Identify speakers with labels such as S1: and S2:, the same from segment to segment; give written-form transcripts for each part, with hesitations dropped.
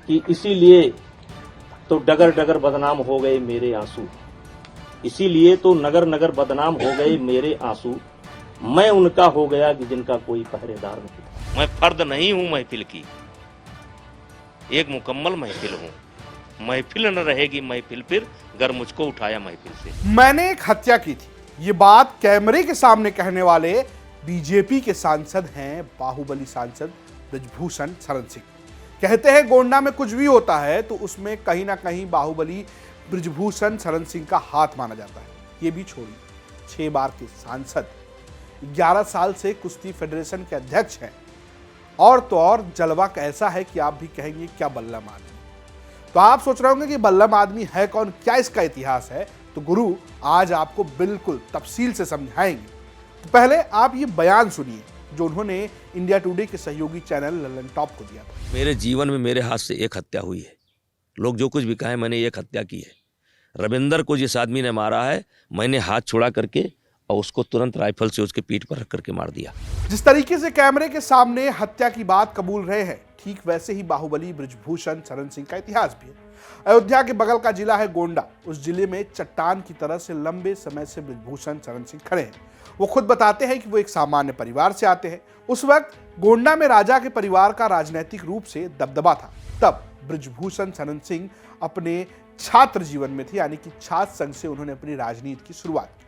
S1: कि इसीलिए तो डगर डगर बदनाम हो गए मेरे आंसू, इसीलिए तो नगर नगर बदनाम हो गए मेरे आंसू, मैं उनका हो गया कि जिनका कोई पहरेदार नहीं। मैं फर्द नहीं हूं महफिल की, एक मुकम्मल महफिल हूं। महफिल न रहेगी महफिल फिर, गर मुझको उठाया महफिल से।
S2: मैंने एक हत्या की थी, ये बात कैमरे के सामने कहने वाले बीजेपी के सांसद हैं बाहुबली सांसद ब्रिजभूषण शरण सिंह। कहते हैं गोंडा में कुछ भी होता है तो उसमें कहीं ना कहीं बाहुबली ब्रिजभूषण शरण सिंह का हाथ माना जाता है। ये भी छोड़िए, 6 बार के सांसद, 11 साल से कुश्ती फेडरेशन के अध्यक्ष हैं, और तो और जलवा ऐसा है कि आप भी कहेंगे क्या बल्लम आदमी। तो आप सोच रहे होंगे कि बल्लम आदमी है कौन, क्या इसका इतिहास है, तो गुरु आज आपको बिल्कुल तफसील से समझाएंगे। तो पहले आप ये बयान सुनिए जो उन्होंने इंडिया टुडे के सहयोगी चैनल ललन टॉप को दिया था।
S3: मेरे जीवन में मेरे हाथ से एक हत्या हुई है। लोग जो कुछ भी कहें, मैंने एक हत्या की है। रविंदर को जिस आदमी ने मारा है, मैंने हाथ छुड़ा करके और उसको तुरंत राइफल से उसके पीठ पर रख करके मार दिया।
S2: जिस तरीके से कैमरे के सामने हत्या की बात कबूल रहे हैं, ठीक वैसे ही बाहुबली ब्रिजभूषण शरण सिंह का इतिहास भी है। अयोध्या के बगल का जिला है गोंडा। उस जिले में चट्टान की तरह से लंबे समय से ब्रिजभूषण शरण सिंह खड़े हैं। वो खुद बताते हैं कि वो एक सामान्य परिवार से आते हैं। उस वक्त गोंडा में राजा के परिवार का राजनीतिक रूप से दबदबा था। तब ब्रिजभूषण शरण सिंह अपने छात्र जीवन में थे, यानी कि छात्र संघ से उन्होंने अपनी राजनीति की शुरुआत की।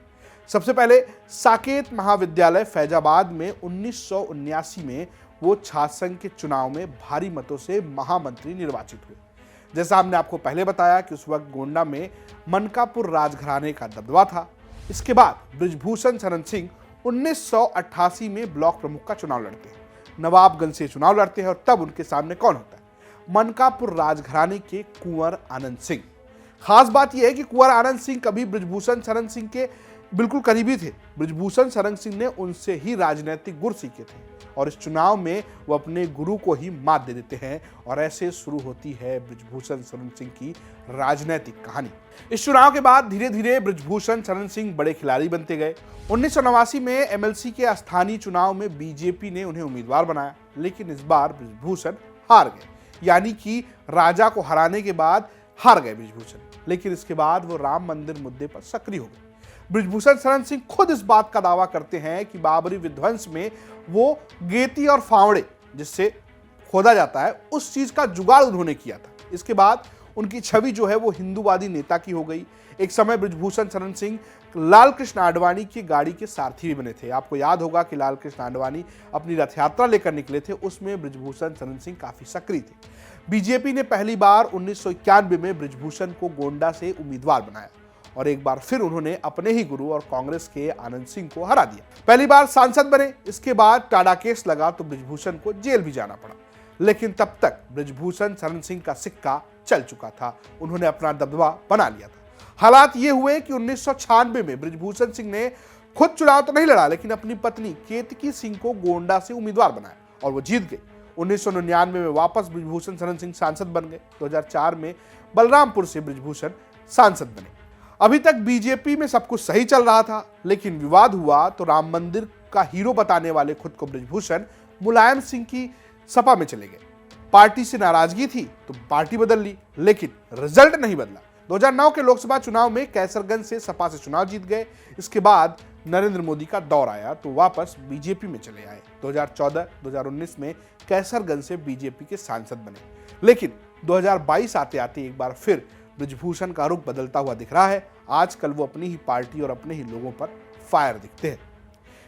S2: सबसे पहले साकेत महाविद्यालय फैजाबाद में 1979 में वो छात्र संघ के चुनाव में भारी मतों से महामंत्री निर्वाचित हुए। जैसा हमने आपको पहले बताया कि उस वक्त गोंडा में मनकापुर राजघराने का दबदबा था। इसके बाद ब्रिजभूषण शरण सिंह 1988 में ब्लॉक प्रमुख का चुनाव लड़ते हैं, नवाबगंज से चुनाव लड़ते हैं, और तब उनके सामने कौन होता है? मनकापुर राजघराने के कुंवर आनंद सिंह। खास बात यह है कि कुंवर आनंद सिंह कभी ब्रिजभूषण शरण सिंह के बिल्कुल करीबी थे। ब्रिजभूषण शरण सिंह ने उनसे ही राजनीतिक गुर सीखे थे, और इस चुनाव में वो अपने गुरु को ही मात दे देते हैं, और ऐसे शुरू होती है ब्रिजभूषण शरण सिंह की राजनीतिक कहानी। इस चुनाव के बाद धीरे धीरे ब्रिजभूषण शरण सिंह बड़े खिलाड़ी बनते गए। 1989 में एमएलसी के स्थानीय चुनाव में बीजेपी ने उन्हें उम्मीदवार बनाया, लेकिन इस बार ब्रिजभूषण हार गए, यानी कि राजा को हराने के बाद हार गए ब्रिजभूषण। लेकिन इसके बाद वो राम मंदिर मुद्दे पर सक्रिय हो गए। ब्रिजभूषण शरण सिंह खुद इस बात का दावा करते हैं कि बाबरी विध्वंस में वो गेती और फावड़े जिससे खोदा जाता है, उस चीज का जुगाड़ उन्होंने किया था। इसके बाद उनकी छवि जो है वो हिंदूवादी नेता की हो गई। एक समय ब्रिजभूषण शरण सिंह लाल कृष्ण आडवाणी की गाड़ी के सारथी भी बने थे। आपको याद होगा कि लाल कृष्ण आडवाणी अपनी रथ यात्रा लेकर निकले थे, उसमें ब्रिजभूषण शरण सिंह काफी सक्रिय थे। बीजेपी ने पहली बार 1991 में ब्रिजभूषण को गोंडा से उम्मीदवार बनाया, और एक बार फिर उन्होंने अपने ही गुरु और कांग्रेस के आनंद सिंह को हरा दिया। पहली बार सांसद बने, इसके बाद टाडा केस लगा तो ब्रिजभूषण को जेल भी जाना पड़ा। लेकिन तब तक ब्रिजभूषण शरण सिंह का सिक्का चल चुका था, उन्होंने अपना दबदबा बना लिया था। हालात ये हुए कि 1996 में ब्रिजभूषण सिंह ने खुद चुनाव तो नहीं लड़ा, लेकिन अपनी पत्नी केतकी सिंह को गोंडा से उम्मीदवार बनाया, और वो जीत गए। 1999 में वापस ब्रिजभूषण शरण सिंह सांसद बन गए। 2004 में बलरामपुर से ब्रिजभूषण सांसद बने। अभी तक बीजेपी में सब कुछ सही चल रहा था, लेकिन विवाद हुआ तो राम मंदिर का हीरो बताने वाले खुद को ब्रिजभूषण मुलायम सिंह की सपा में चले गए। पार्टी से नाराजगी थी तो पार्टी बदल ली, लेकिन रिजल्ट नहीं बदला। 2009 के लोकसभा चुनाव में कैसरगंज से सपा से चुनाव जीत गए। इसके बाद नरेंद्र मोदी का दौर आया तो वापस बीजेपी में चले आए। 2014-2019 में कैसरगंज से बीजेपी के सांसद बने, लेकिन 2022 आते आते एक बार फिर ब्रिजभूषण का रुख बदलता हुआ दिख रहा है। आजकल वो अपनी ही पार्टी और अपने ही लोगों पर फायर दिखते हैं।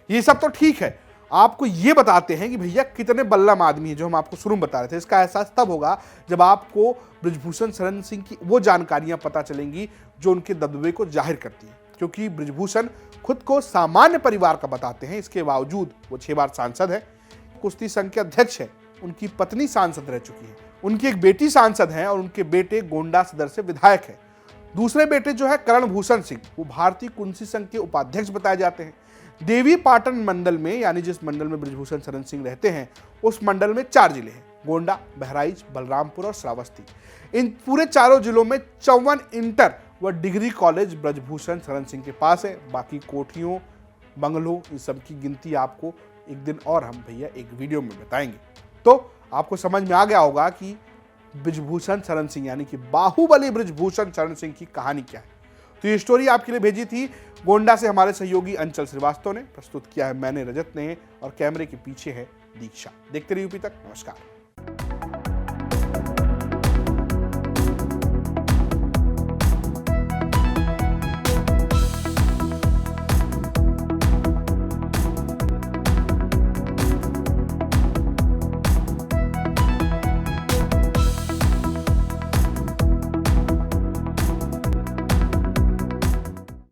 S2: ये सब तो ठीक है, आपको ये बताते हैं कि भैया कितने बल्लम आदमी हैं, जो हम आपको शुरू में बता रहे थे। इसका एहसास तब होगा जब आपको ब्रिजभूषण शरण सिंह की वो जानकारियां पता चलेंगी जो उनके दबदबे को जाहिर करती हैं। क्योंकि ब्रिजभूषण खुद को सामान्य परिवार का बताते हैं, इसके बावजूद वो 6 बार सांसद है, कुश्ती संघ के अध्यक्ष है, उनकी पत्नी सांसद रह चुकी है, उनकी एक बेटी सांसद है, और उनके बेटे गोंडा सदर से विधायक है। दूसरे बेटे जो है करण भूषण सिंह, वो भारतीय कुश्ती संघ के उपाध्यक्ष बताए जाते हैं। देवी पाटन मंडल में, यानी जिस मंडल में ब्रिजभूषण शरण सिंह रहते हैं, उस मंडल में 4 जिले हैं, गोंडा, बहराइच, बलरामपुर और श्रावस्ती। इन पूरे चारों जिलों में 54 इंटर व डिग्री कॉलेज ब्रिजभूषण शरण सिंह के पास है। बाकी कोठियों, बंगलों, इन सब की गिनती आपको एक दिन और हम भैया एक वीडियो में बताएंगे। तो आपको समझ में आ गया होगा कि ब्रिजभूषण शरण सिंह यानी कि बाहुबली ब्रिजभूषण शरण सिंह की कहानी क्या है। तो ये स्टोरी आपके लिए भेजी थी गोंडा से हमारे सहयोगी अंचल श्रीवास्तव ने, प्रस्तुत किया है मैंने, रजत ने, और कैमरे के पीछे है दीक्षा। देखते रहिए यूपी तक। नमस्कार।